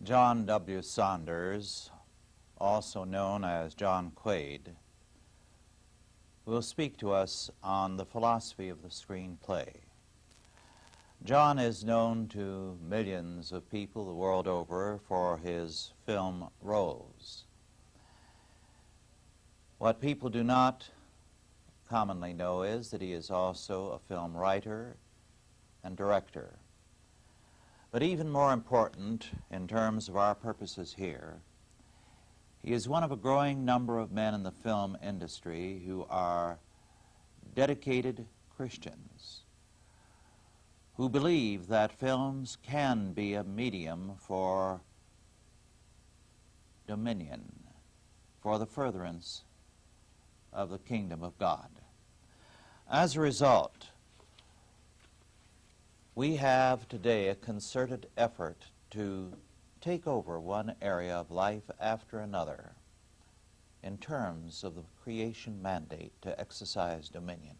John W. Saunders, also known as John Quaid, will speak to us on the philosophy of the screenplay. John is known to millions of people the world over for his film roles. What people do not commonly know is that he is also a film writer and director. But even more important in terms of our purposes here, he is one of a growing number of men in the film industry who are dedicated Christians, who believe that films can be a medium for dominion, for the furtherance of the kingdom of God. As a result, we have today a concerted effort to take over one area of life after another in terms of the creation mandate to exercise dominion.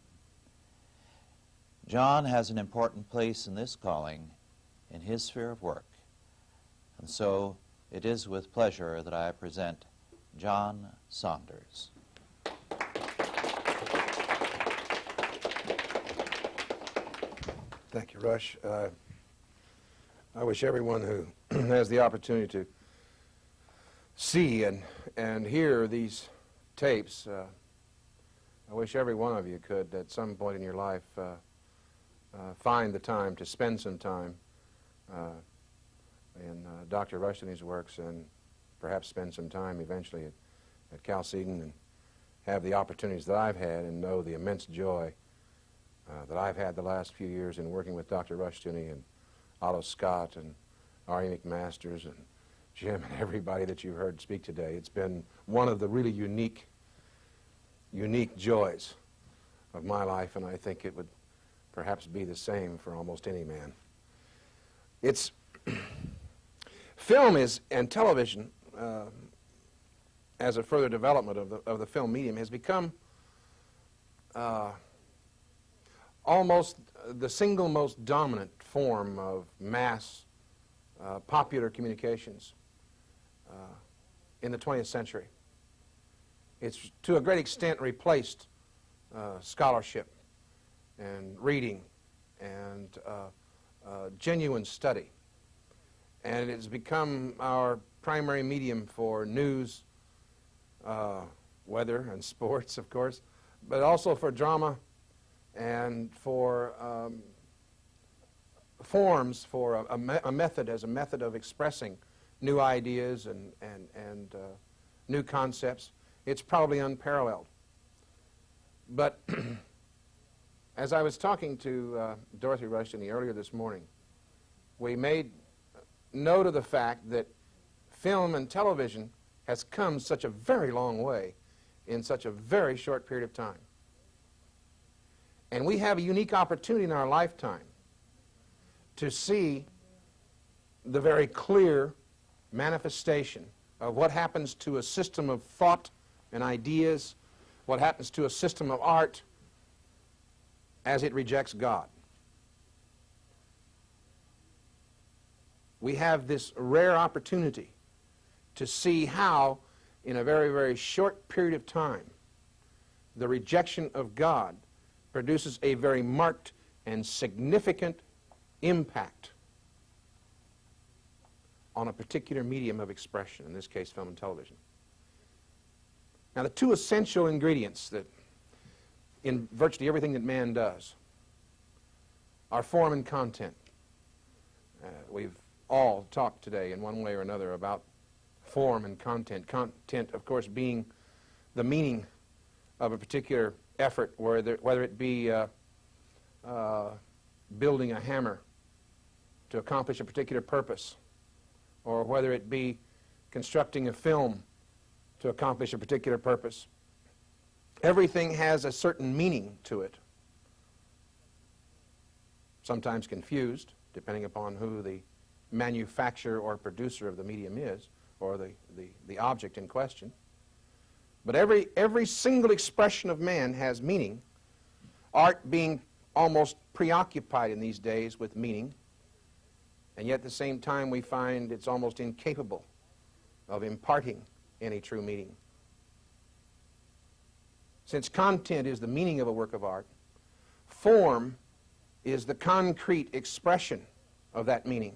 John has an important place in this calling in his sphere of work, and so it is with pleasure that I present John Saunders. Thank you, Rush. I wish everyone who has the opportunity to see and hear these tapes, I wish every one of you could, at some point in your life, find the time to spend some time in Dr. Rushton's works, and perhaps spend some time eventually at Chalcedon, and have the opportunities that I've had and know the immense joy that I've had the last few years in working with Dr. Rushton and Otto Scott and R.E. McMasters and Jim and everybody that you've heard speak today. It's been one of the really unique joys of my life, and I think it would perhaps be the same for almost any man. It's film and television, as a further development of the film medium, has become almost the single most dominant form of mass popular communications in the 20th century. It's to a great extent replaced scholarship and reading and genuine study. And it has become our primary medium for news, weather, and sports, of course, but also for drama and for forms, for a method, as a method of expressing new ideas and new concepts. It's probably unparalleled. But as I was talking to Dorothy Rushton earlier this morning, we made note of the fact that film and television has come such a very long way in such a very short period of time. And we have a unique opportunity in our lifetime to see the very clear manifestation of what happens to a system of thought and ideas, what happens to a system of art as it rejects God. We have this rare opportunity to see how, in a very, very short period of time, the rejection of God produces a very marked and significant impact on a particular medium of expression, in this case film and television. Now, the two essential ingredients that in virtually everything that man does are form and content. We've all talked today in one way or another about form and content. Content, of course, being the meaning of a particular effort, whether it be building a hammer to accomplish a particular purpose, or whether it be constructing a film to accomplish a particular purpose. Everything has a certain meaning to it, sometimes confused, depending upon who the manufacturer or producer of the medium is, or the object in question. But every single expression of man has meaning, art being almost preoccupied in these days with meaning, And yet at the same time we find it's almost incapable of imparting any true meaning. Since content is the meaning of a work of art, form is the concrete expression of that meaning.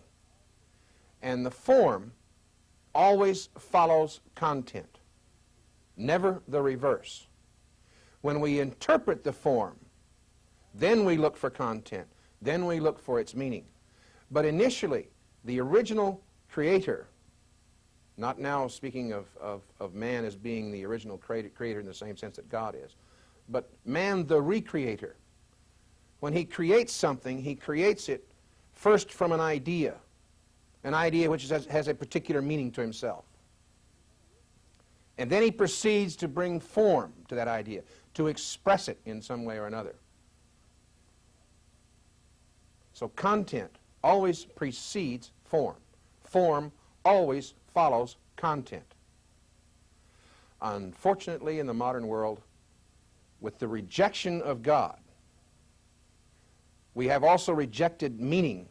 And the form always follows content, never the reverse. When we interpret the form, then we look for content, then we look for its meaning. But initially, the original creator, not now speaking of man as being the original creator in the same sense that God is, but man the recreator. When he creates something, he creates it first from an idea which has a particular meaning to himself. And then he proceeds to bring form to that idea, to express it in some way or another. So content always precedes form. Form always follows content. Unfortunately, in the modern world, with the rejection of God, we have also rejected meaning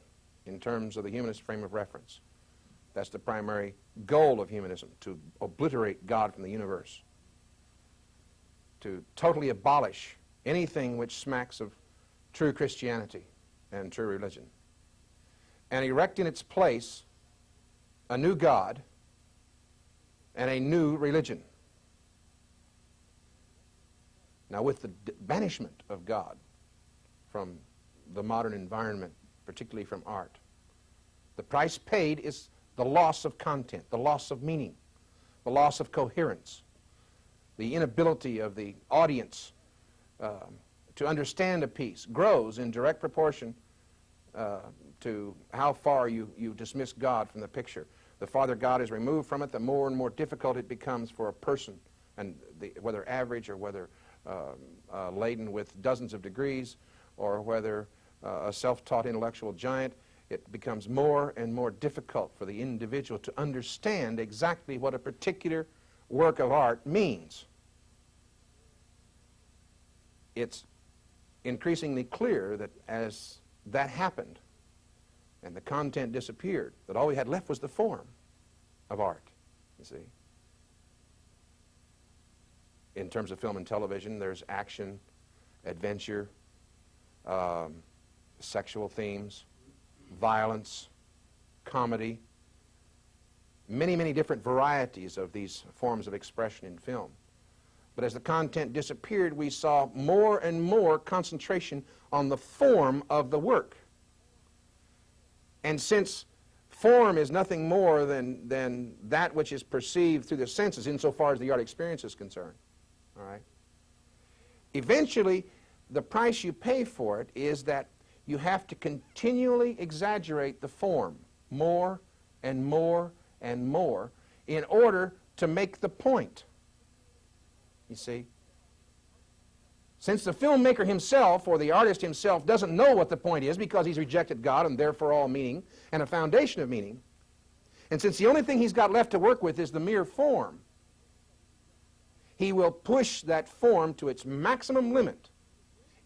in terms of the humanist frame of reference. That's the primary goal of humanism, to obliterate God from the universe, to totally abolish anything which smacks of true Christianity and true religion, and erect in its place a new God and a new religion. Now, with the banishment of God from the modern environment, particularly from art, the price paid is the loss of content, the loss of meaning, the loss of coherence, the inability of the audience to understand a piece grows in direct proportion to how far you dismiss God from the picture. The farther God is removed from it, the more and more difficult it becomes for a person, and whether average or whether laden with dozens of degrees, or whether a self-taught intellectual giant, it becomes more and more difficult for the individual to understand exactly what a particular work of art means. It's increasingly clear that as that happened and the content disappeared, that all we had left was the form of art, you see. In terms of film and television, there's action, adventure, sexual themes, violence, comedy, many, many different varieties of these forms of expression in film. But as the content disappeared, we saw more and more concentration on the form of the work. And since form is nothing more than that which is perceived through the senses insofar as the art experience is concerned, all right, eventually the price you pay for it is that you have to continually exaggerate the form more and more and more in order to make the point. You see? Since the filmmaker himself or the artist himself doesn't know what the point is because he's rejected God and therefore all meaning and a foundation of meaning, and since the only thing he's got left to work with is the mere form, he will push that form to its maximum limit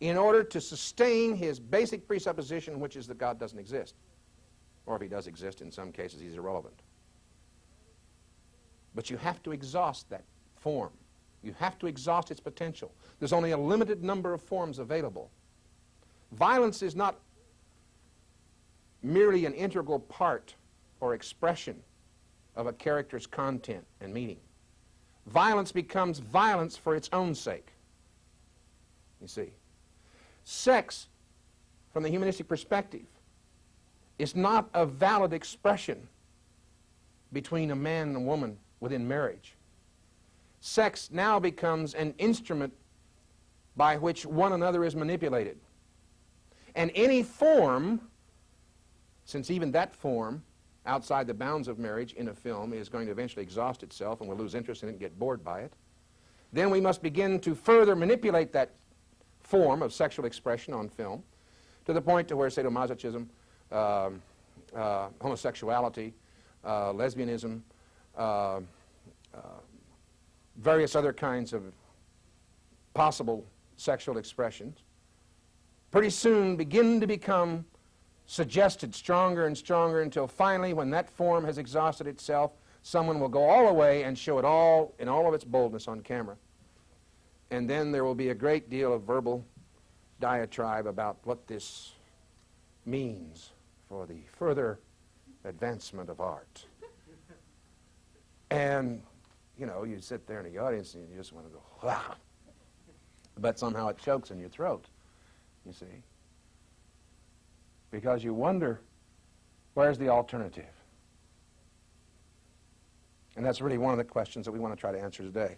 in order to sustain his basic presupposition, which is that God doesn't exist. Or if he does exist, in some cases he's irrelevant. But you have to exhaust that form. You have to exhaust its potential. There's only a limited number of forms available. Violence is not merely an integral part or expression of a character's content and meaning. Violence becomes violence for its own sake. You see. Sex, from the humanistic perspective, is not a valid expression between a man and a woman within marriage. Sex now becomes an instrument by which one another is manipulated. And any form, since even that form outside the bounds of marriage in a film is going to eventually exhaust itself and we'll lose interest in it and get bored by it, then we must begin to further manipulate that form of sexual expression on film to the point to where sadomasochism, homosexuality, lesbianism, various other kinds of possible sexual expressions pretty soon begin to become suggested stronger and stronger until finally, when that form has exhausted itself, someone will go all the way and show it all in all of its boldness on camera. And then there will be a great deal of verbal diatribe about what this means for the further advancement of art. And, you know, you sit there in the audience and you just want to go, wow. But somehow it chokes in your throat, you see. Because you wonder, where's the alternative? And that's really one of the questions that we want to try to answer today.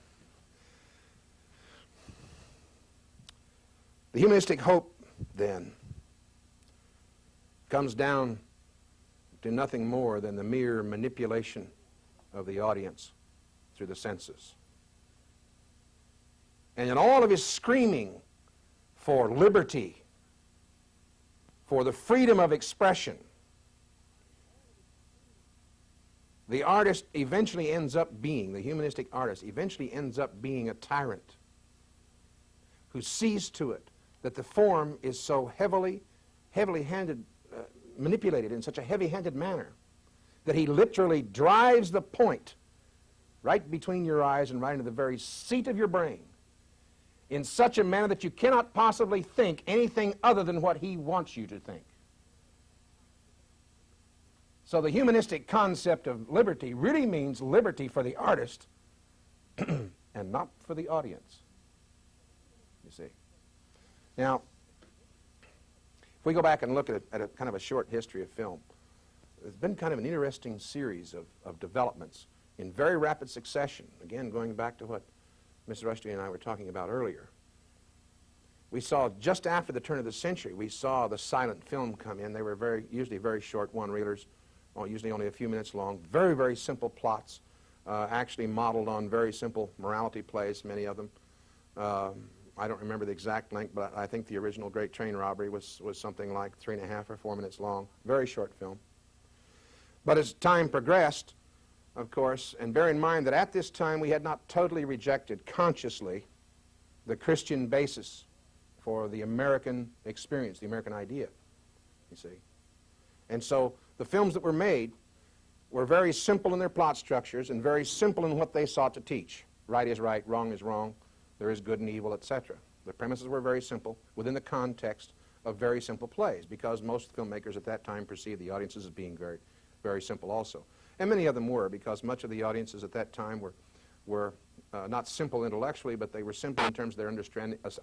The humanistic hope, then, comes down to nothing more than the mere manipulation of the audience through the senses. And in all of his screaming for liberty, for the freedom of expression, the artist eventually ends up being, the humanistic artist eventually ends up being a tyrant who sees to it that the form is so manipulated in such a heavy-handed manner that he literally drives the point right between your eyes and right into the very seat of your brain in such a manner that you cannot possibly think anything other than what he wants you to think. So the humanistic concept of liberty really means liberty for the artist and not for the audience, you see. Now, if we go back and look at a kind of a short history of film, there's been kind of an interesting series of developments in very rapid succession. Again, going back to what Mr. Rushdie and I were talking about earlier. We saw, just after the turn of the century, we saw the silent film come in. They were usually very short one-reelers, usually only a few minutes long, very, very simple plots, actually modeled on very simple morality plays, many of them. I don't remember the exact length, but I think the original Great Train Robbery was something like 3.5 or 4 minutes long, very short film. But as time progressed, of course, and bear in mind that at this time we had not totally rejected consciously the Christian basis for the American experience, the American idea, you see. And so the films that were made were very simple in their plot structures and very simple in what they sought to teach. Right is right, wrong is wrong, there is good and evil, etc. The premises were very simple within the context of very simple plays, because most filmmakers at that time perceived the audiences as being very, very simple also. And many of them were, because much of the audiences at that time were not simple intellectually, but they were simple in terms of their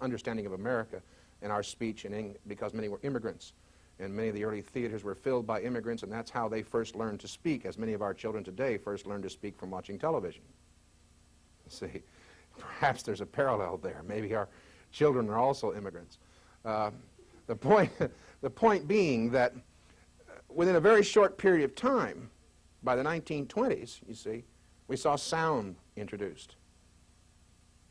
understanding of America and our speech, and because many were immigrants. And many of the early theaters were filled by immigrants, and that's how they first learned to speak, as many of our children today first learn to speak from watching television. See, perhaps there's a parallel there. Maybe our children are also immigrants. The point being that within a very short period of time, by the 1920s, you see, we saw sound introduced.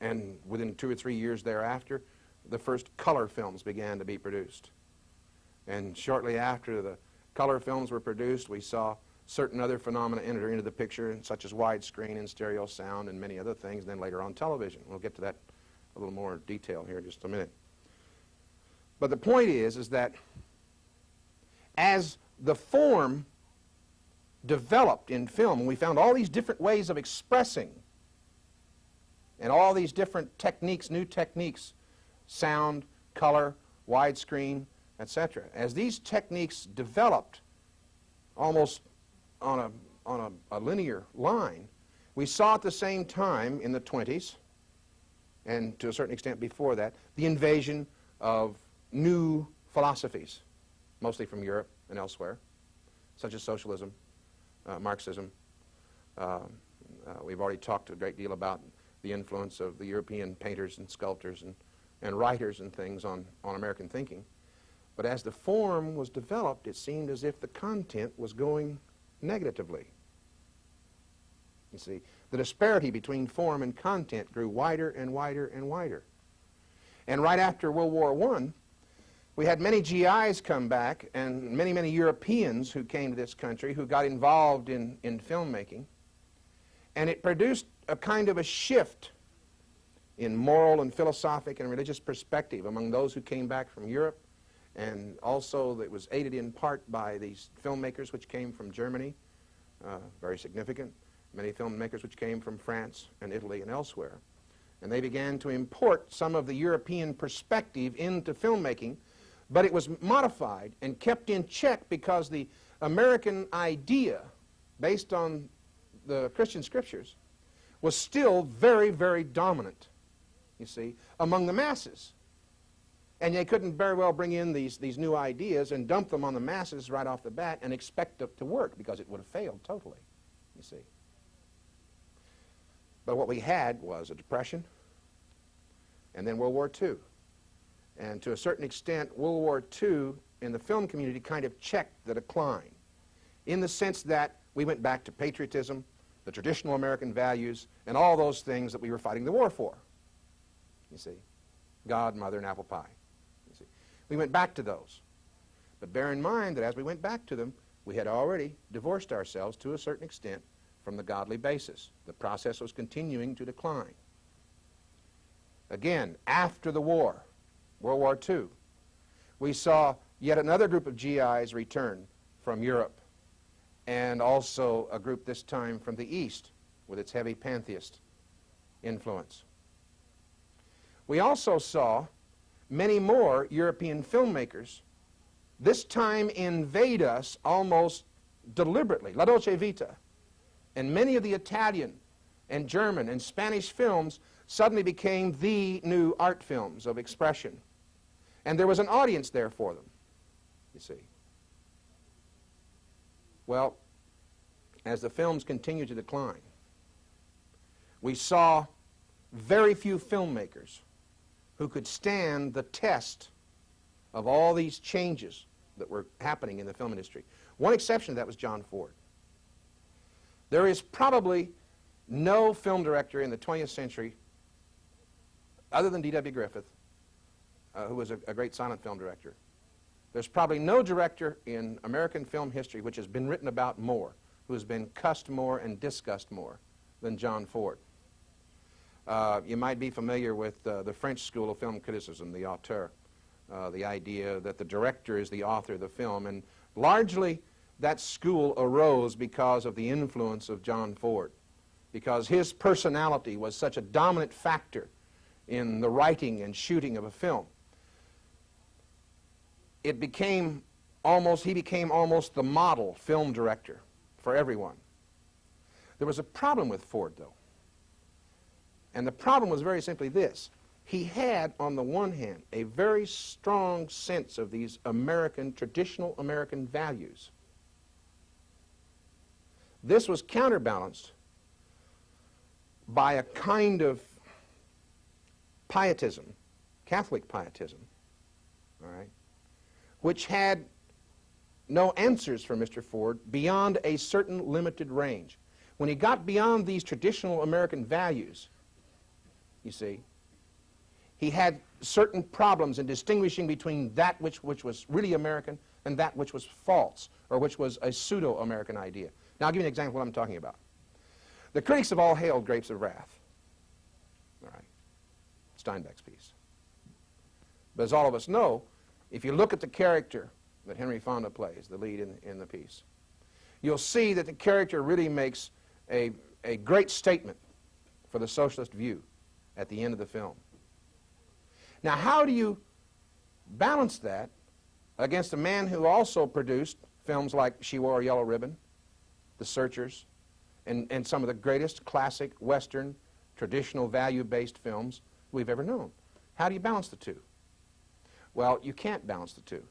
And within 2 or 3 years thereafter, the first color films began to be produced. And shortly after the color films were produced, we saw certain other phenomena enter into the picture, such as widescreen and stereo sound and many other things, and then later on television. We'll get to that a little more detail here in just a minute. But the point is that as the form developed in film, and we found all these different ways of expressing and all these different techniques, new techniques, sound, color, widescreen, etc. As these techniques developed almost on a linear line, we saw at the same time in the 20s, and to a certain extent before that, the invasion of new philosophies, mostly from Europe and elsewhere, such as socialism, Marxism. We've already talked a great deal about the influence of the European painters and sculptors and writers and things on American thinking. But as the form was developed, it seemed as if the content was going negatively. You see, the disparity between form and content grew wider and wider and wider. And right after World War I, we had many GIs come back and many, many Europeans who came to this country who got involved in filmmaking. And it produced a kind of a shift in moral and philosophic and religious perspective among those who came back from Europe and also it was aided in part by these filmmakers which came from Germany, very significant, many filmmakers which came from France and Italy and elsewhere. And they began to import some of the European perspective into filmmaking, but it was modified and kept in check because the American idea, based on the Christian scriptures, was still very, very dominant, you see, among the masses. And they couldn't very well bring in these new ideas and dump them on the masses right off the bat and expect it to work, because it would have failed totally, you see. But what we had was a depression, and then World War II. And to a certain extent, World War II in the film community kind of checked the decline, in the sense that we went back to patriotism, the traditional American values, and all those things that we were fighting the war for. You see, God, mother, and apple pie. You see, we went back to those. But bear in mind that as we went back to them, we had already divorced ourselves to a certain extent from the godly basis. The process was continuing to decline. Again, after the war, World War II, we saw yet another group of GIs return from Europe, and also a group this time from the East with its heavy pantheist influence. We also saw many more European filmmakers this time invade us almost deliberately, La Dolce Vita, and many of the Italian and German and Spanish films suddenly became the new art films of expression. And there was an audience there for them, you see. Well, as the films continued to decline, we saw very few filmmakers who could stand the test of all these changes that were happening in the film industry. One exception to that was John Ford. There is probably no film director in the 20th century, other than D.W. Griffith, who was a great silent film director. There's probably no director in American film history which has been written about more, who has been cussed more and discussed more than John Ford. You might be familiar with the French school of film criticism, the auteur, the idea that the director is the author of the film, and largely that school arose because of the influence of John Ford, because his personality was such a dominant factor in the writing and shooting of a film. He became almost the model film director for everyone. There was a problem with Ford, though. And the problem was very simply this. He had, on the one hand, a very strong sense of these traditional American values. This was counterbalanced by a kind of pietism, Catholic pietism, all right, which had no answers for Mr. Ford beyond a certain limited range. When he got beyond these traditional American values, you see, he had certain problems in distinguishing between that which was really American and that which was false, or which was a pseudo-American idea. Now, I'll give you an example of what I'm talking about. The critics have all hailed Grapes of Wrath, all right, Steinbeck's piece. But as all of us know, if you look at the character that Henry Fonda plays, the lead in the piece, you'll see that the character really makes a great statement for the socialist view at the end of the film. Now, how do you balance that against a man who also produced films like She Wore a Yellow Ribbon, The Searchers, and some of the greatest classic Western, traditional, value-based films we've ever known? How do you balance the two? Well, you can't balance the two.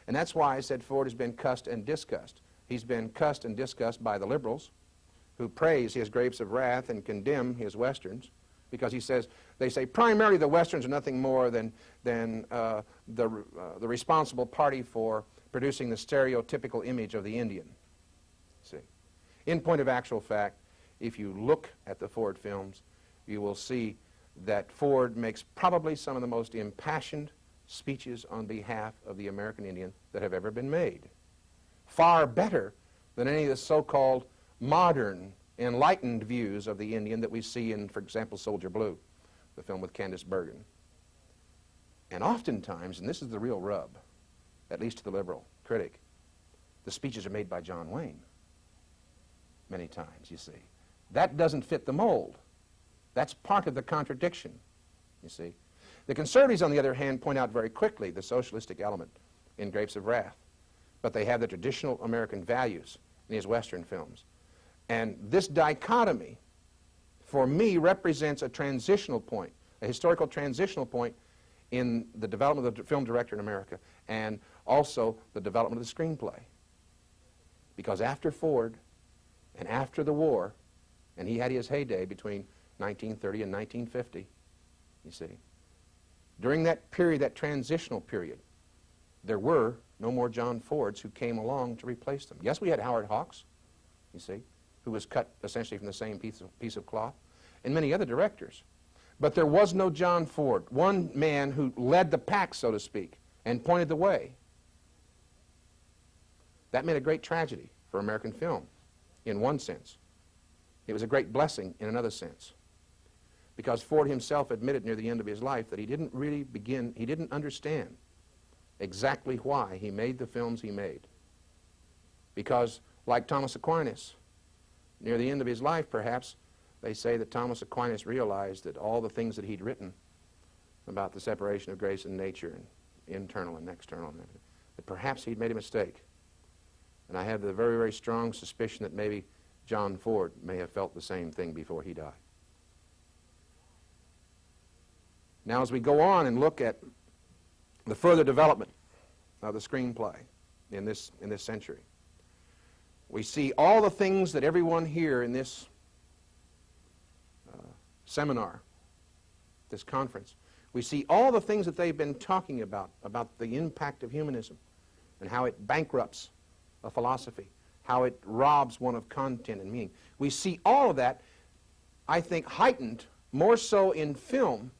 And that's why I said Ford has been cussed and discussed. He's been cussed and discussed by the liberals, who praise his Grapes of Wrath and condemn his Westerns, because they say primarily the Westerns are nothing more than the responsible party for producing the stereotypical image of the Indian. See, in point of actual fact, if you look at the Ford films, you will see that Ford makes probably some of the most impassioned speeches on behalf of the American Indian that have ever been made. Far better than any of the so-called modern, enlightened views of the Indian that we see in, for example, Soldier Blue, the film with Candice Bergen. And oftentimes, and this is the real rub, at least to the liberal critic, the speeches are made by John Wayne many times, you see. That doesn't fit the mold. That's part of the contradiction, you see. The conservatives, on the other hand, point out very quickly the socialistic element in Grapes of Wrath, but they have the traditional American values in his Western films. And this dichotomy, for me, represents a transitional point, a historical transitional point in the development of the film director in America, and also the development of the screenplay. Because after Ford and after the war, and he had his heyday between 1930 and 1950, you see, during that period, that transitional period, there were no more John Fords who came along to replace them. Yes, we had Howard Hawks, you see, who was cut essentially from the same piece of cloth, and many other directors. But there was no John Ford, one man who led the pack, so to speak, and pointed the way. That made a great tragedy for American film, in one sense. It was a great blessing in another sense, because Ford himself admitted near the end of his life that he didn't understand exactly why he made the films he made. Because, like Thomas Aquinas, near the end of his life, perhaps, they say that Thomas Aquinas realized that all the things that he'd written about the separation of grace and nature and internal and external, that perhaps he'd made a mistake. And I have the very, very strong suspicion that maybe John Ford may have felt the same thing before he died. Now, as we go on and look at the further development of the screenplay in this century, we see all the things that everyone here in this seminar, this conference, we see all the things that they've been talking about the impact of humanism and how it bankrupts a philosophy, how it robs one of content and meaning. We see all of that, I think, heightened more so in film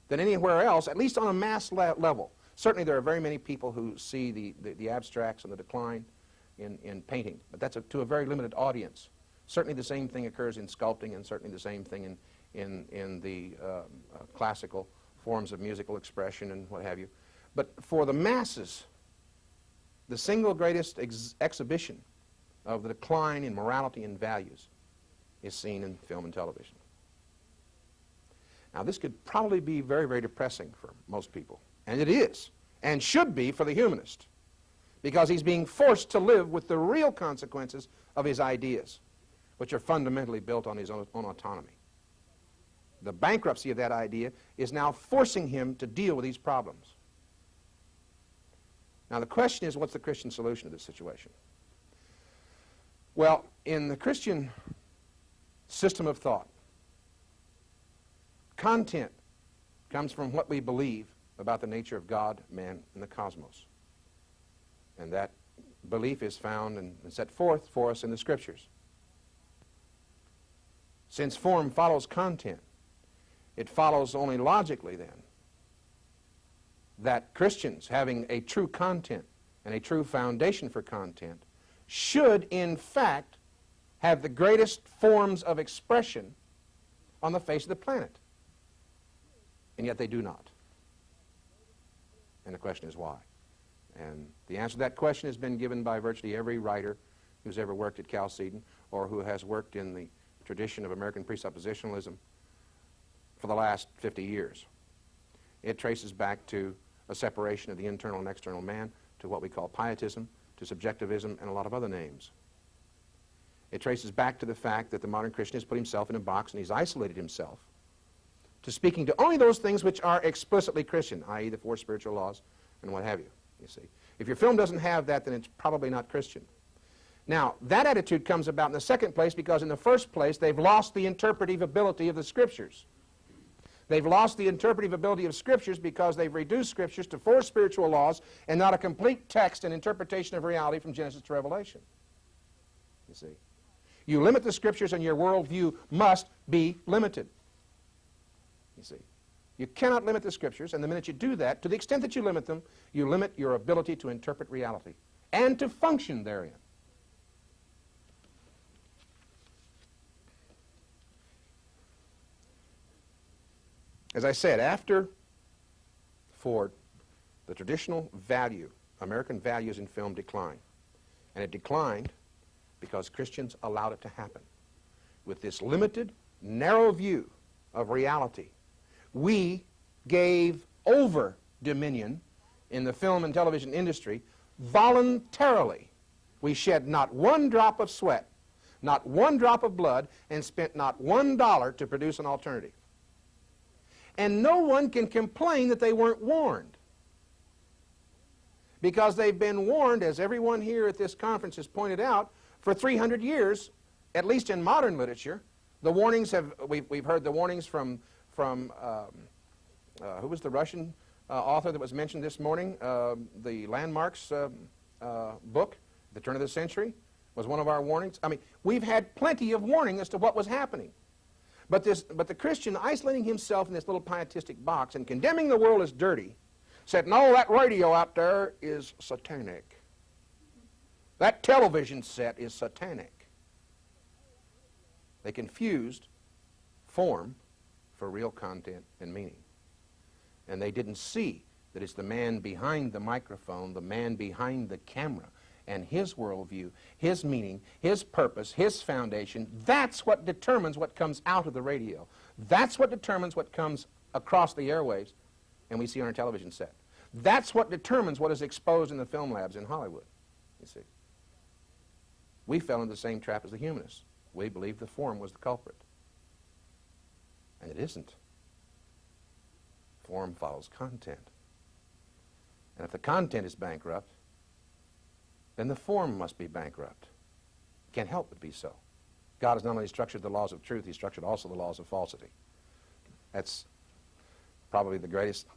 than anywhere else, at least on a mass level. Certainly there are very many people who see the abstracts and the decline in painting, but that's to a very limited audience. Certainly the same thing occurs in sculpting, and certainly the same thing in the classical forms of musical expression and what have you. But for the masses, the single greatest exhibition of the decline in morality and values is seen in film and television. Now, this could probably be very, very depressing for most people, and it is, and should be for the humanist, because he's being forced to live with the real consequences of his ideas, which are fundamentally built on his own autonomy. The bankruptcy of that idea is now forcing him to deal with these problems. Now, the question is, what's the Christian solution to this situation? Well, in the Christian system of thought, content comes from what we believe about the nature of God, man, and the cosmos. And that belief is found and set forth for us in the Scriptures. Since form follows content, it follows only logically then that Christians, having a true content and a true foundation for content, should in fact have the greatest forms of expression on the face of the planet. And yet they do not. And the question is why? And the answer to that question has been given by virtually every writer who's ever worked at Chalcedon or who has worked in the tradition of American presuppositionalism for the last 50 years. It traces back to a separation of the internal and external man, to what we call pietism, to subjectivism, and a lot of other names. It traces back to the fact that the modern Christian has put himself in a box and he's isolated himself to speaking to only those things which are explicitly Christian, i.e. the four spiritual laws and what have you, you see. If your film doesn't have that, then it's probably not Christian. Now, that attitude comes about in the second place because in the first place, they've lost the interpretive ability of the Scriptures. They've lost the interpretive ability of Scriptures because they've reduced Scriptures to four spiritual laws and not a complete text and interpretation of reality from Genesis to Revelation. You see. You limit the Scriptures and your worldview must be limited. You see. You cannot limit the Scriptures, and the minute you do that, to the extent that you limit them, you limit your ability to interpret reality and to function therein. As I said, after Ford the traditional value, American values in film declined. And it declined because Christians allowed it to happen. With this limited, narrow view of reality, we gave over dominion in the film and television industry voluntarily. We shed not one drop of sweat, not one drop of blood, and spent not $1 to produce an alternative. And no one can complain that they weren't warned, because they've been warned, as everyone here at this conference has pointed out, for 300 years, at least in modern literature. The warnings have, we've heard the warnings from who was the Russian author that was mentioned this morning? The Landmarks book, The Turn of the Century, was one of our warnings. I mean, we've had plenty of warning as to what was happening. But the Christian, isolating himself in this little pietistic box and condemning the world as dirty, said, no, that radio out there is satanic. That television set is satanic. They confused form for real content and meaning. And they didn't see that it's the man behind the microphone, the man behind the camera, and his worldview, his meaning, his purpose, his foundation. That's what determines what comes out of the radio. That's what determines what comes across the airwaves and we see on our television set. That's what determines what is exposed in the film labs in Hollywood, you see. We fell into the same trap as the humanists. We believed the form was the culprit. And it isn't. Form follows content. And if the content is bankrupt, then the form must be bankrupt. Can't help but be so. God has not only structured the laws of truth, He's structured also the laws of falsity. That's probably the greatest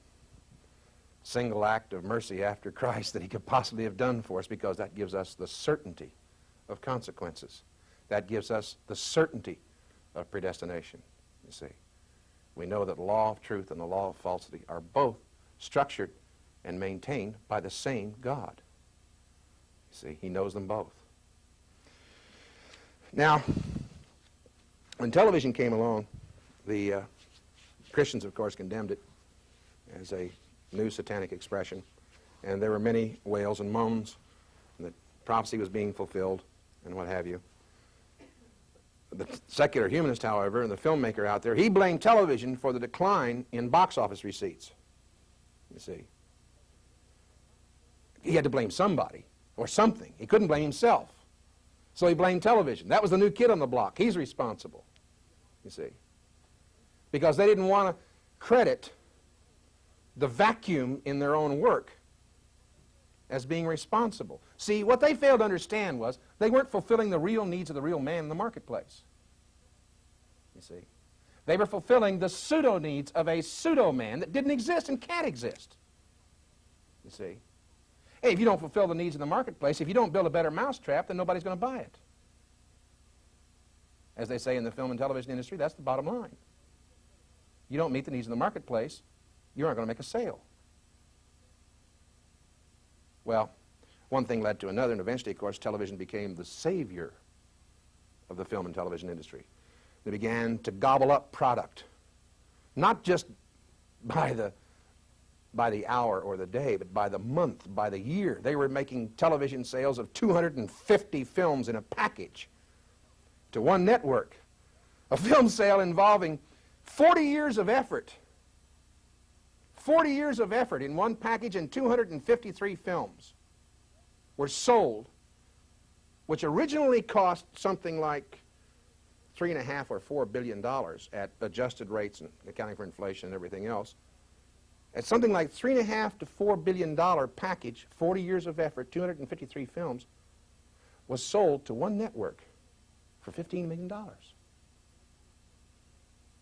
single act of mercy after Christ that He could possibly have done for us, because that gives us the certainty of consequences. That gives us the certainty of predestination, you see. We know that the law of truth and the law of falsity are both structured and maintained by the same God. You see, He knows them both. Now, when television came along, the Christians, of course, condemned it as a new satanic expression, and there were many wails and moans, and that prophecy was being fulfilled, and what have you. The secular humanist, however, and the filmmaker out there, he blamed television for the decline in box office receipts, you see. He had to blame somebody or something. He couldn't blame himself. So he blamed television. That was the new kid on the block. He's responsible, you see. Because they didn't want to credit the vacuum in their own work as being responsible. See, what they failed to understand was they weren't fulfilling the real needs of the real man in the marketplace. You see. They were fulfilling the pseudo needs of a pseudo man that didn't exist and can't exist. You see. Hey, if you don't fulfill the needs of the marketplace, if you don't build a better mousetrap, then nobody's going to buy it. As they say in the film and television industry, that's the bottom line. You don't meet the needs of the marketplace, you aren't going to make a sale. Well, one thing led to another, and eventually, of course, television became the savior of the film and television industry. They began to gobble up product, not just by the hour or the day, but by the month, by the year. They were making television sales of 250 films in a package to one network. A film sale involving 40 years of effort. 40 years of effort in one package, and 253 films were sold, which originally cost something like $3.5 or $4 billion at adjusted rates and accounting for inflation and everything else. At something like $3.5 to $4 billion package, 40 years of effort, 253 films, was sold to one network for $15 million.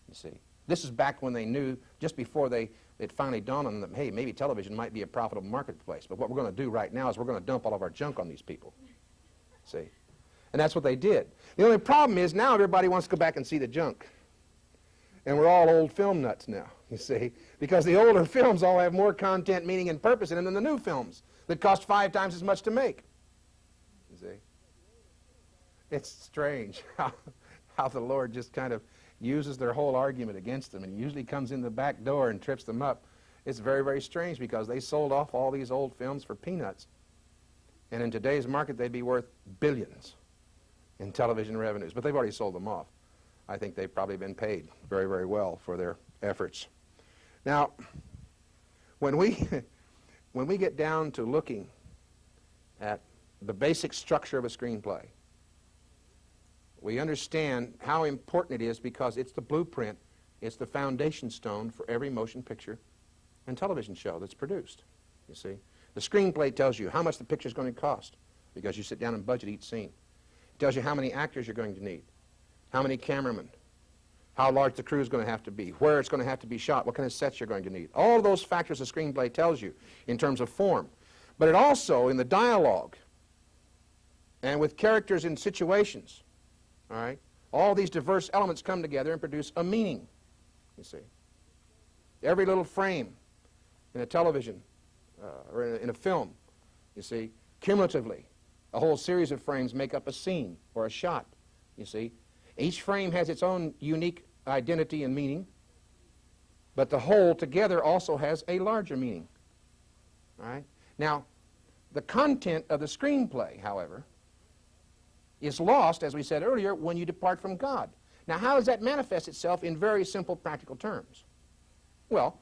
You see, this is back when they knew, just before it finally dawned on them, hey, maybe television might be a profitable marketplace. But what we're going to do right now is we're going to dump all of our junk on these people. See? And that's what they did. The only problem is now everybody wants to go back and see the junk. And we're all old film nuts now, you see, because the older films all have more content, meaning, and purpose in them than the new films that cost 5 times as much to make. You see? It's strange how the Lord just kind of uses their whole argument against them, and He usually comes in the back door and trips them up It's very, very strange because they sold off all these old films for peanuts. And in today's market, they'd be worth billions in television revenues. But they've already sold them off. I think they've probably been paid very, very well for their efforts. Now, when we get down to looking at the basic structure of a screenplay, we understand how important it is because it's the blueprint, it's the foundation stone for every motion picture and television show that's produced, you see. The screenplay tells you how much the picture is going to cost because you sit down and budget each scene. It tells you how many actors you're going to need, how many cameramen, how large the crew is going to have to be, where it's going to have to be shot, what kind of sets you're going to need. All of those factors the screenplay tells you in terms of form. But it also, in the dialogue and with characters in situations, all right, all these diverse elements come together and produce a meaning, you see. Every little frame in a television or in a film, you see, cumulatively, a whole series of frames make up a scene or a shot, you see. Each frame has its own unique identity and meaning, but the whole together also has a larger meaning. All right? Now, the content of the screenplay, however, is lost, as we said earlier, when you depart from God. Now, how does that manifest itself in very simple practical terms? Well,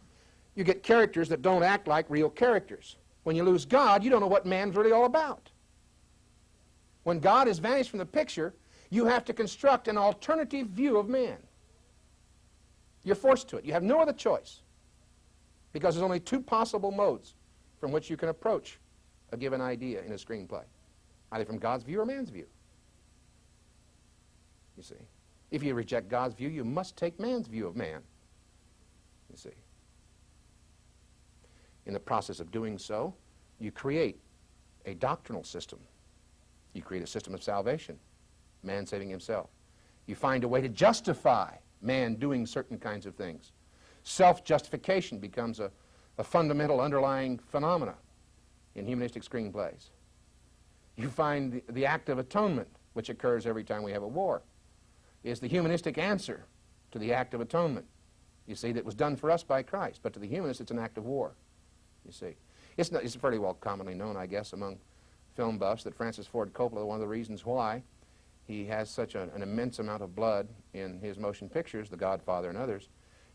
you get characters that don't act like real characters. When you lose God, you don't know what man's really all about. When God has vanished from the picture, you have to construct an alternative view of man. You're forced to it. You have no other choice because there's only two possible modes from which you can approach a given idea in a screenplay, either from God's view or man's view. You see, if you reject God's view, you must take man's view of man. You see, in the process of doing so, you create a doctrinal system. You create a system of salvation, man saving himself. You find a way to justify man doing certain kinds of things. Self-justification becomes a fundamental underlying phenomena in humanistic screenplays. You find the act of atonement, which occurs every time we have a war, is the humanistic answer to the act of atonement. You see, that was done for us by Christ, but to the humanists it's an act of war. You see, it's fairly well commonly known, I guess, among film buffs that Francis Ford Coppola, one of the reasons why he has such an immense amount of blood in his motion pictures, The Godfather and others,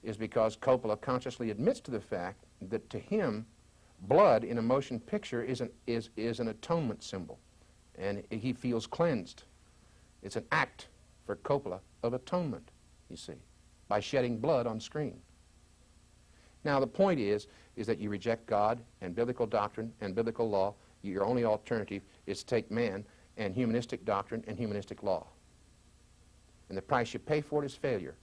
is because Coppola consciously admits to the fact that to him, blood in a motion picture is an atonement symbol, and he feels cleansed. It's an act for Coppola of atonement, you see, by shedding blood on screen. Now, the point is that you reject God and biblical doctrine and biblical law. Your only alternative is to take man and humanistic doctrine and humanistic law. And the price you pay for it is failure.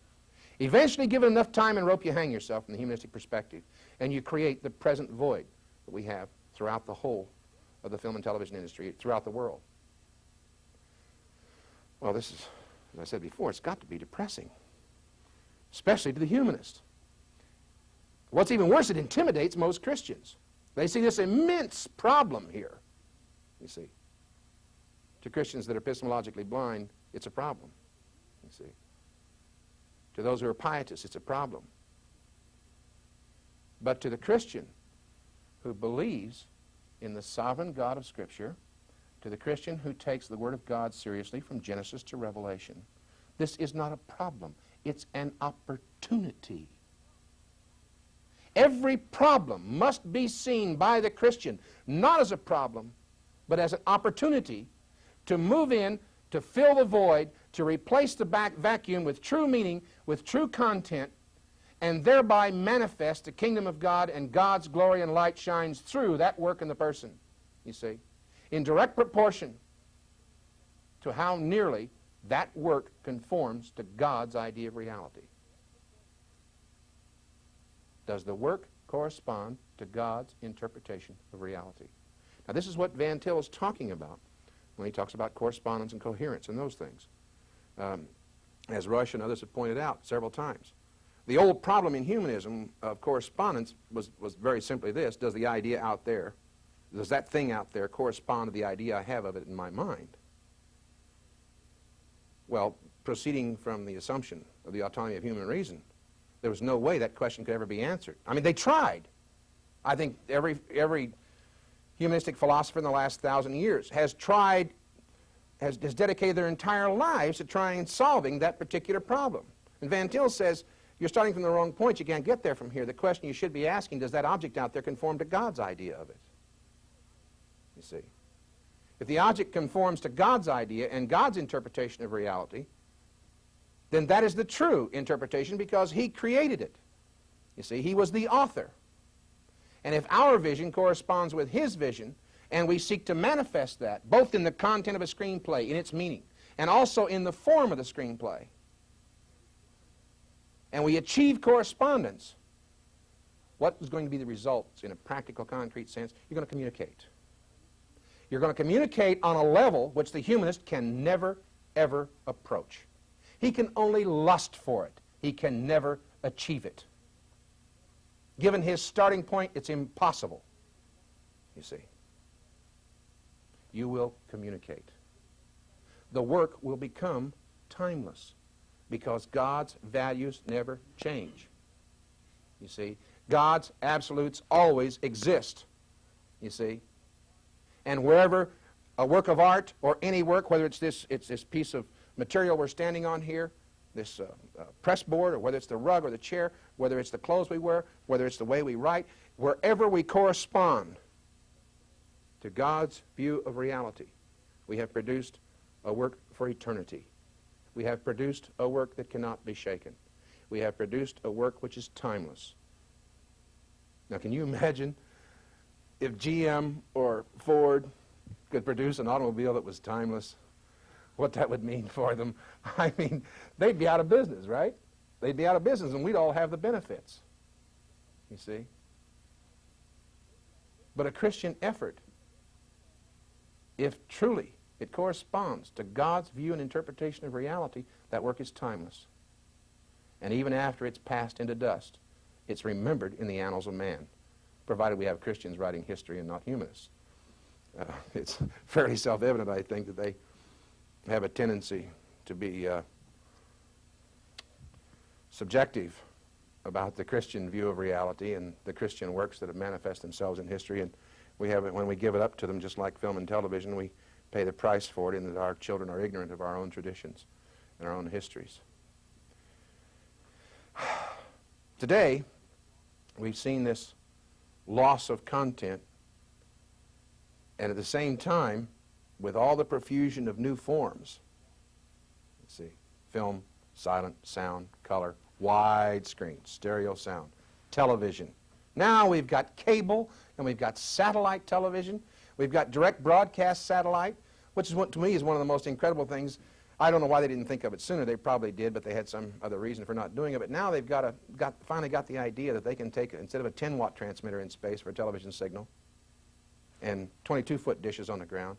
Eventually, given enough time and rope, you hang yourself from the humanistic perspective, and you create the present void that we have throughout the whole of the film and television industry, throughout the world. Well, this is, as I said before, it's got to be depressing, especially to the humanist. What's even worse, it intimidates most Christians. They see this immense problem here, you see. To Christians that are epistemologically blind, it's a problem, you see. To those who are pietists, it's a problem. But to the Christian who believes in the sovereign God of Scripture, to the Christian who takes the Word of God seriously from Genesis to Revelation, this is not a problem. It's an opportunity. Every problem must be seen by the Christian, not as a problem, but as an opportunity to move in, to fill the void, to replace the vacuum with true meaning, with true content, and thereby manifest the kingdom of God, and God's glory and light shines through that work in the person, you see, in direct proportion to how nearly that work conforms to God's idea of reality. Does the work correspond to God's interpretation of reality? Now, this is what Van Til is talking about when he talks about correspondence and coherence and those things. As Rush and others have pointed out several times. The old problem in humanism of correspondence was very simply this: does the idea out there, does that thing out there correspond to the idea I have of it in my mind? Well, proceeding from the assumption of the autonomy of human reason, there was no way that question could ever be answered. I mean, they tried. I think every humanistic philosopher in the last 1,000 years has dedicated their entire lives to trying and solving that particular problem. And Van Til says, you're starting from the wrong point. You can't get there from here. The question you should be asking, does that object out there conform to God's idea of it? You see. If the object conforms to God's idea and God's interpretation of reality, then that is the true interpretation because He created it. You see, He was the author. And if our vision corresponds with His vision, and we seek to manifest that, both in the content of a screenplay, in its meaning, and also in the form of the screenplay, and we achieve correspondence, what is going to be the results in a practical, concrete sense? You're going to communicate. You're going to communicate on a level which the humanist can never, ever approach. He can only lust for it. He can never achieve it. Given his starting point, it's impossible, you see. You will communicate. The work will become timeless because God's values never change. You see, God's absolutes always exist, you see. And wherever a work of art or any work, whether it's this piece of material we're standing on here, this press board, or whether it's the rug or the chair, whether it's the clothes we wear, whether it's the way we write, wherever we correspond to God's view of reality, we have produced a work for eternity. We have produced a work that cannot be shaken. We have produced a work which is timeless. Now, can you imagine if GM or Ford could produce an automobile that was timeless? What that would mean for them? I mean, they'd be out of business, right? They'd be out of business, and we'd all have the benefits, you see. But a Christian effort, if truly it corresponds to God's view and interpretation of reality, that work is timeless. And even after it's passed into dust, it's remembered in the annals of man, provided we have Christians writing history and not humanists. It's fairly self-evident, I think, that they have a tendency to be subjective about the Christian view of reality and the Christian works that have manifested themselves in history. And we have it, when we give it up to them, just like film and television, we pay the price for it in that our children are ignorant of our own traditions and our own histories. Today, we've seen this loss of content, and at the same time, with all the profusion of new forms, let's see, film, silent, sound, color, widescreen, stereo sound, television. Now we've got cable, and we've got satellite television. We've got direct broadcast satellite, which is what, to me, is one of the most incredible things. I don't know why they didn't think of it sooner. They probably did, but they had some other reason for not doing it. But now they've finally got the idea that they can take, instead of a 10-watt transmitter in space for a television signal and 22-foot dishes on the ground,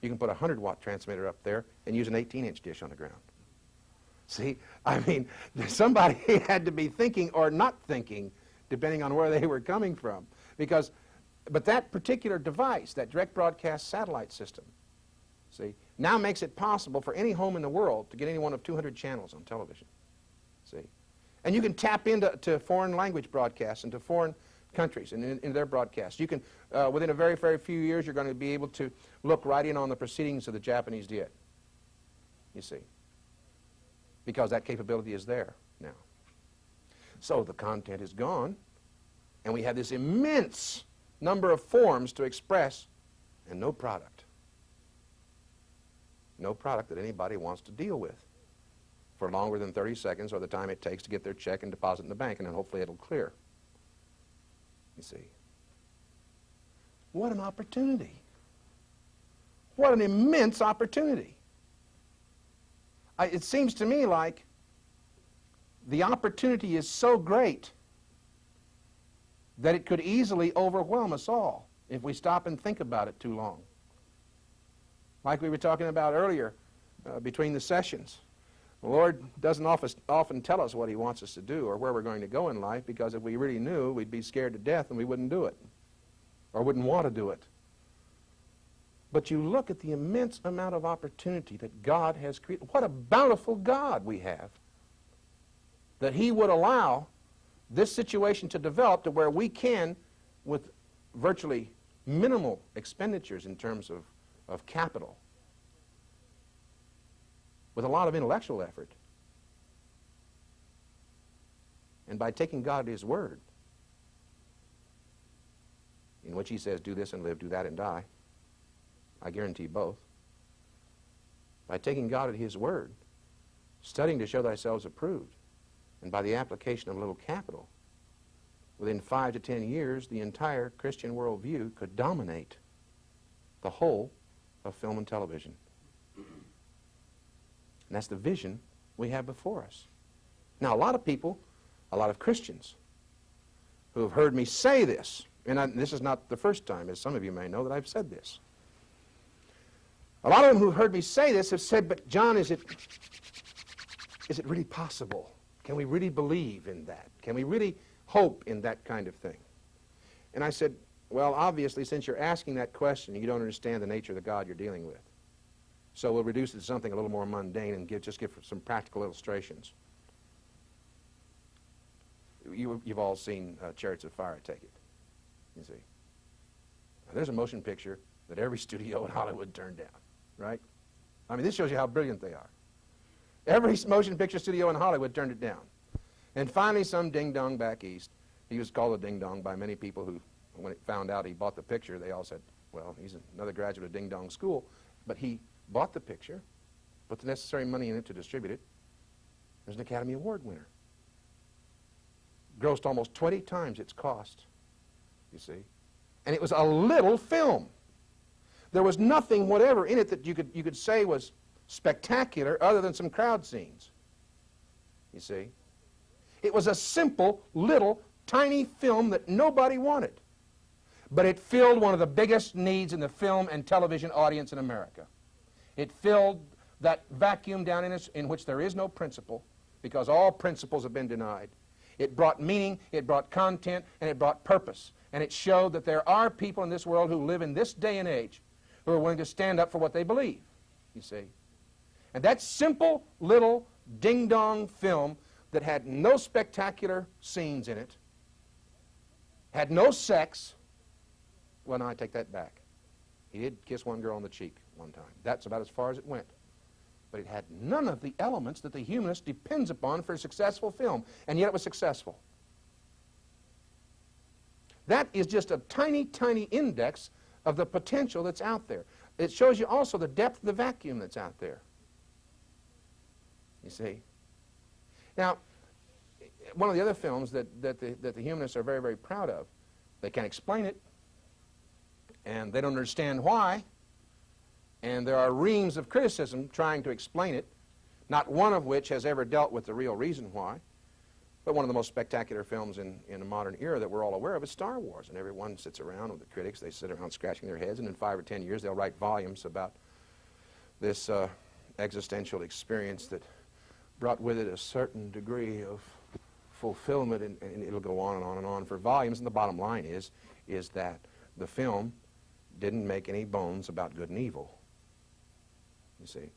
you can put a 100-watt transmitter up there and use an 18-inch dish on the ground. See, I mean, somebody had to be thinking or not thinking, depending on where they were coming from. But that particular device, that direct broadcast satellite system, see, now makes it possible for any home in the world to get any one of 200 channels on television. See, and you can tap into foreign language broadcasts and to foreign countries and in their broadcasts. You can, within a very, very few years, you're going to be able to look right in on the proceedings of the Japanese Diet, you see, because that capability is there now. So the content is gone, and we have this immense number of forms to express, and no product. No product that anybody wants to deal with for longer than 30 seconds or the time it takes to get their check and deposit in the bank, and then hopefully it'll clear. You see. What an opportunity. What an immense opportunity. It seems to me like the opportunity is so great that it could easily overwhelm us all if we stop and think about it too long. Like we were talking about earlier between the sessions. The Lord doesn't often tell us what He wants us to do or where we're going to go in life, because if we really knew, we'd be scared to death and we wouldn't do it or wouldn't want to do it. But you look at the immense amount of opportunity that God has created. What a bountiful God we have, that He would allow this situation to develop to where we can with virtually minimal expenditures in terms of capital, with a lot of intellectual effort. And by taking God at His word, in which He says, do this and live, do that and die, I guarantee both. By taking God at His word, studying to show thyself approved, and by the application of a little capital, within 5 to 10 years, the entire Christian worldview could dominate the whole of film and television. And that's the vision we have before us. Now, a lot of people, a lot of Christians, who have heard me say this, and this is not the first time, as some of you may know, that I've said this. A lot of them who've heard me say this have said, but John, is it really possible? Can we really believe in that? Can we really hope in that kind of thing? And I said, well, obviously, since you're asking that question, you don't understand the nature of the God you're dealing with. So we'll reduce it to something a little more mundane and just give some practical illustrations. You've all seen Chariots of Fire, I take it. You see. Now, there's a motion picture that every studio in Hollywood turned down, right? I mean, this shows you how brilliant they are. Every motion picture studio in Hollywood turned it down. And finally, some ding-dong back east, he was called a ding-dong by many people who, when it found out he bought the picture, they all said, well, he's another graduate of ding-dong school. But he bought the picture, put the necessary money in it to distribute it. There's an Academy Award winner. Grossed almost 20 times its cost, you see. And it was a little film. There was nothing whatever in it that you could say was spectacular other than some crowd scenes, you see. It was a simple, little, tiny film that nobody wanted. But it filled one of the biggest needs in the film and television audience in America. It filled that vacuum down in us in which there is no principle, because all principles have been denied. It brought meaning, it brought content, and it brought purpose. And it showed that there are people in this world who live in this day and age who are willing to stand up for what they believe, you see. And that simple little ding-dong film that had no spectacular scenes in it, had no sex. Well, no, I take that back. He did kiss one girl on the cheek one time. That's about as far as it went. But it had none of the elements that the humanist depends upon for a successful film, and yet it was successful. That is just a tiny, tiny index of the potential that's out there. It shows you also the depth of the vacuum that's out there. You see? Now, one of the other films that the humanists are very, very proud of, they can't explain it, and they don't understand why, and there are reams of criticism trying to explain it, not one of which has ever dealt with the real reason why. But one of the most spectacular films in the modern era that we're all aware of is Star Wars, and everyone sits around with the critics. They sit around scratching their heads, and in 5 or 10 years they'll write volumes about this existential experience that brought with it a certain degree of fulfillment, and it'll go on and on and on for volumes. And the bottom line is that the film didn't make any bones about good and evil, you see.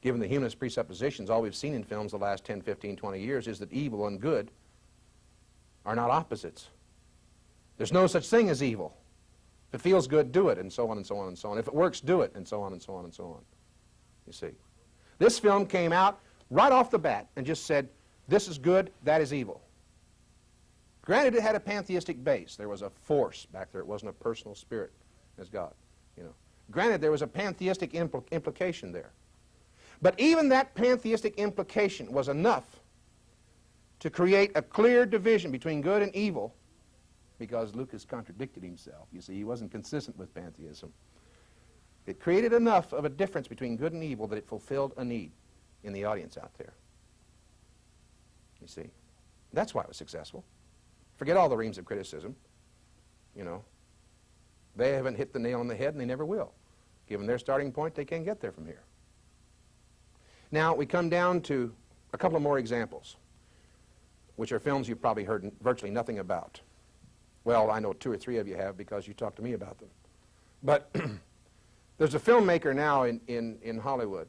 Given the humanist presuppositions, all we've seen in films the last 10, 15, 20 years is that evil and good are not opposites. There's no such thing as evil. If it feels good, do it, and so on and so on and so on. If it works, do it, and so on and so on and so on. You see. This film came out right off the bat and just said, this is good, that is evil. Granted, it had a pantheistic base. There was a force back there. It wasn't a personal spirit as God, you know. Granted, there was a pantheistic implication there. But even that pantheistic implication was enough to create a clear division between good and evil, because Lucas contradicted himself. You see, he wasn't consistent with pantheism. It created enough of a difference between good and evil that it fulfilled a need in the audience out there. You see, that's why it was successful. Forget all the reams of criticism, you know. They haven't hit the nail on the head, and they never will. Given their starting point, they can't get there from here. Now, we come down to a couple of more examples, which are films you've probably heard virtually nothing about. Well, I know 2 or 3 of you have because you talked to me about them. But there's a filmmaker now in Hollywood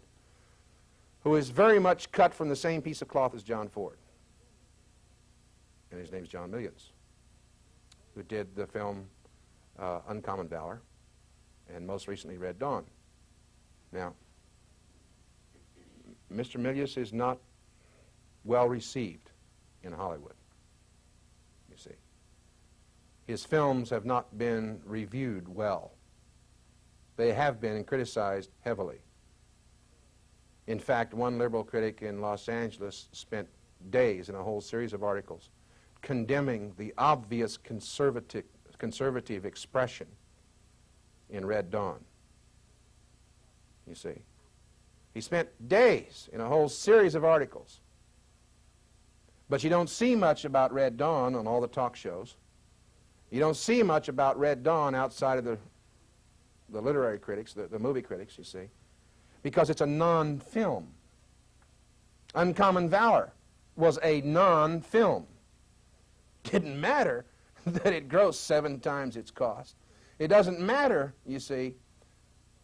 who is very much cut from the same piece of cloth as John Ford. And his name's John Millions. who did the film Uncommon Valor, and most recently Red Dawn. Now, Mr. Milius is not well received in Hollywood, you see. His films have not been reviewed well. They have been criticized heavily. In fact, one liberal critic in Los Angeles spent days in a whole series of articles condemning the obvious conservative expression in Red Dawn. You see. He spent days in a whole series of articles. But you don't see much about Red Dawn on all the talk shows. You don't see much about Red Dawn outside of the literary critics, the movie critics, you see, because it's a non-film. Uncommon Valor was a non-film. Didn't matter that it grossed 7 times its cost. It doesn't matter, you see,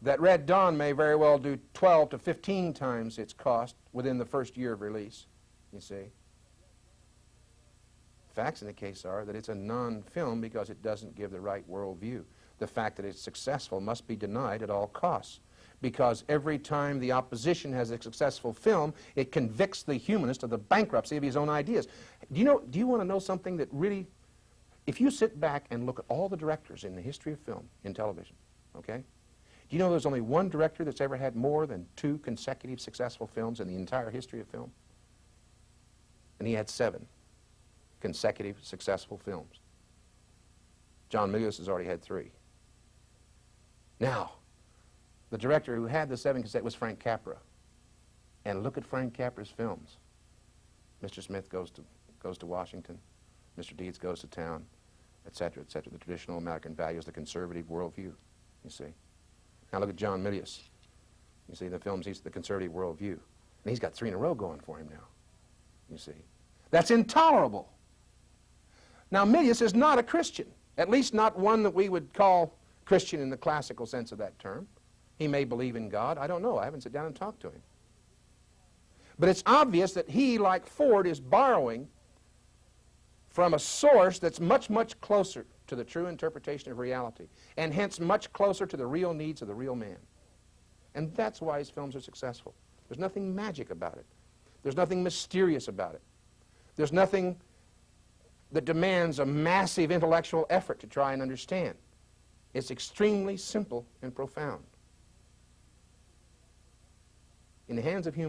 that Red Dawn may very well do 12 to 15 times its cost within the first year of release, you see. Facts in the case are that it's a non-film because it doesn't give the right worldview. The fact that it's successful must be denied at all costs, because every time the opposition has a successful film, it convicts the humanist of the bankruptcy of his own ideas. Do you want to know something that really, if you sit back and look at all the directors in the history of film, in television, okay? Do you know there's only one director that's ever had more than 2 consecutive successful films in the entire history of film? And he had 7 consecutive successful films. John Milius has already had 3. Now, the director who had the 7 consecutive was Frank Capra. And look at Frank Capra's films. Mr. Smith goes to Washington. Mr. Deeds goes to town, etc., etc. The traditional American values, the conservative worldview, you see. Now look at John Milius. You see, the films, he's the conservative worldview. And he's got 3 in a row going for him now, you see. That's intolerable. Now, Milius is not a Christian, at least not one that we would call Christian in the classical sense of that term. He may believe in God. I don't know. I haven't sat down and talked to him. But it's obvious that he, like Ford, is borrowing from a source that's much, much closer to the true interpretation of reality, and hence much closer to the real needs of the real man. And that's why his films are successful. There's nothing magic about it. There's nothing mysterious about it. There's nothing that demands a massive intellectual effort to try and understand. It's extremely simple and profound. In the hands of the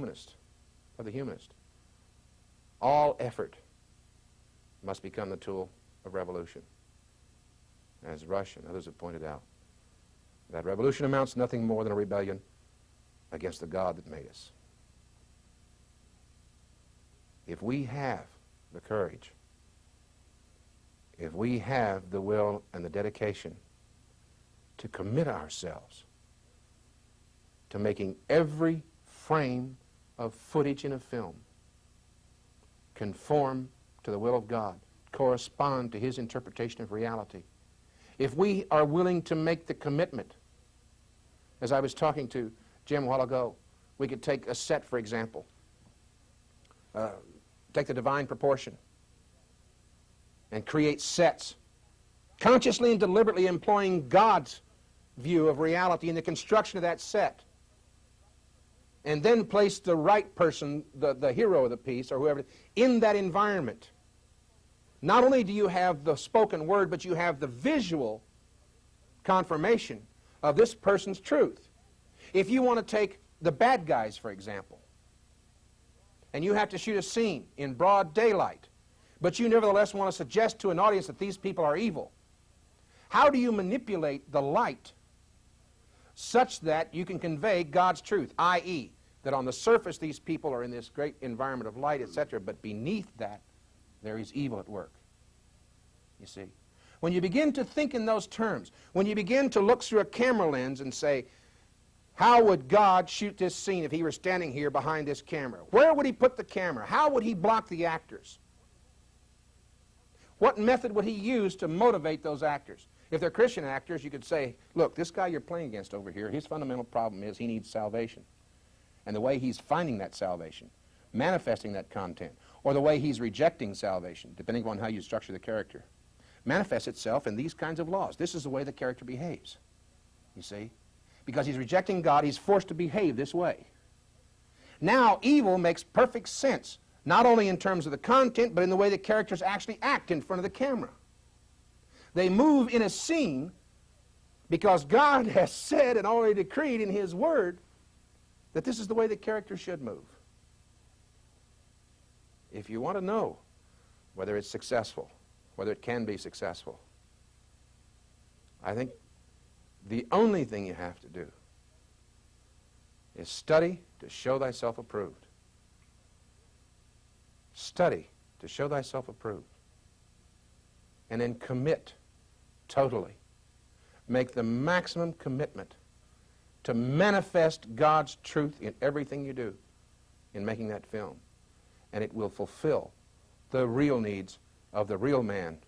humanist, all effort must become the tool of revolution. As Rush and others have pointed out, that revolution amounts to nothing more than a rebellion against the God that made us. If we have the courage, if we have the will and the dedication to commit ourselves to making every frame of footage in a film conform to the will of God, correspond to his interpretation of reality, if we are willing to make the commitment, as I was talking to Jim a while ago, we could take a set, for example, take the divine proportion and create sets, consciously and deliberately employing God's view of reality in the construction of that set, and then place the right person, the hero of the piece or whoever, in that environment. Not only do you have the spoken word, but you have the visual confirmation of this person's truth. If you want to take the bad guys, for example, and you have to shoot a scene in broad daylight, but you nevertheless want to suggest to an audience that these people are evil, how do you manipulate the light such that you can convey God's truth, i.e., that on the surface these people are in this great environment of light, etc., but beneath that there is evil at work, you see? When you begin to think in those terms, when you begin to look through a camera lens and say, how would God shoot this scene if he were standing here behind this camera? Where would he put the camera? How would he block the actors? What method would he use to motivate those actors? If they're Christian actors, you could say, look, this guy you're playing against over here, his fundamental problem is he needs salvation. And the way he's finding that salvation, manifesting that content, or the way he's rejecting salvation, depending on how you structure the character, manifests itself in these kinds of laws. This is the way the character behaves, you see. Because he's rejecting God, he's forced to behave this way. Now, evil makes perfect sense, not only in terms of the content, but in the way the characters actually act in front of the camera. They move in a scene because God has said and already decreed in his word that this is the way the character should move. If you want to know whether it's successful, whether it can be successful, I think the only thing you have to do is study to show thyself approved. Study to show thyself approved. And then commit totally. Make the maximum commitment to manifest God's truth in everything you do in making that film. And it will fulfill the real needs of the real man.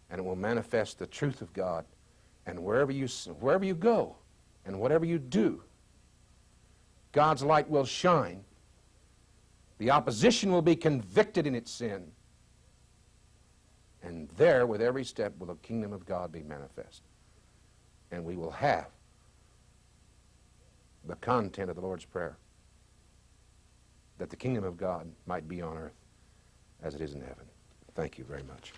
And it will manifest the truth of God. And wherever you go and whatever you do, God's light will shine. The opposition will be convicted in its sin. And there, with every step, will the kingdom of God be manifest. And we will have the content of the Lord's Prayer, that the kingdom of God might be on earth as it is in heaven. Thank you very much.